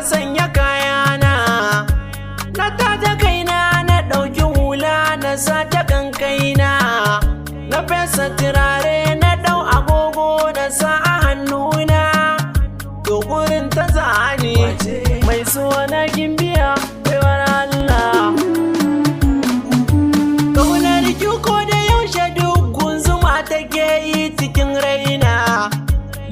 sanya kayana, na taja kaina na ɗauki hula na sa ta kankaina, na fesa turare na ɗau agogo na sa a hannuna, to gurin ta zane mai suna Gimbiya baiwar Allah. Ƙaunar ki ko da yaushe dukkan zuma take yi cikin raina,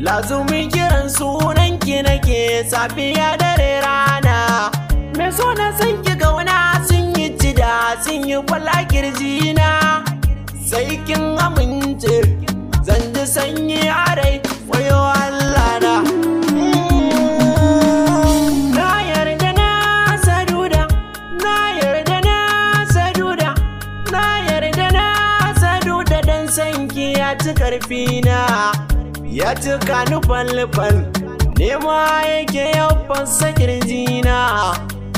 lazumin kiran sunanki nake safiya dare rana, me so na san ki gauna sun yi cida sun yi kwala kirjina, sai kin amince zan ji sanyi a rai wayo Allah na. Na yarda na saduda, na yarda na saduda, na yarda na saduda dan sanki ya ci karfina, ya cika ni falfal, nema yake ya fasa kirjina,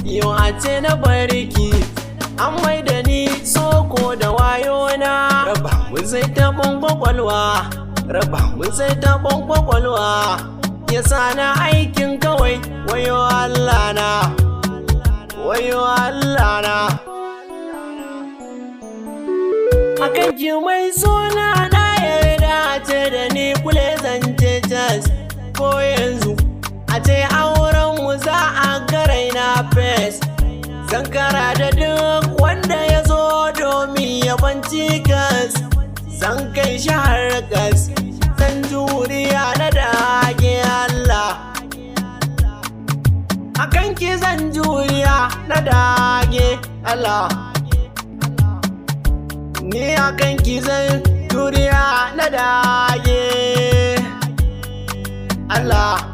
yau a ce na barki an mai da ni soko da wayona, raba mun sai taɓon kwakwalwa, raba mun sai taɓon kwakwalwa, ya sa na aikin kawai wayo Allah na, wayo Allah na. Akan ki mai suna na yarda ce da ni kule zance cas, ko yanzu a ce auren mu za a garai na fes, zan kara da duk wanda ya zo domin ya banci gas, zan kai shi har gas, zan juriya na dage Allah, akan ki zan juriya na dage Allah, ni akan ki zan juriya na dage Allah.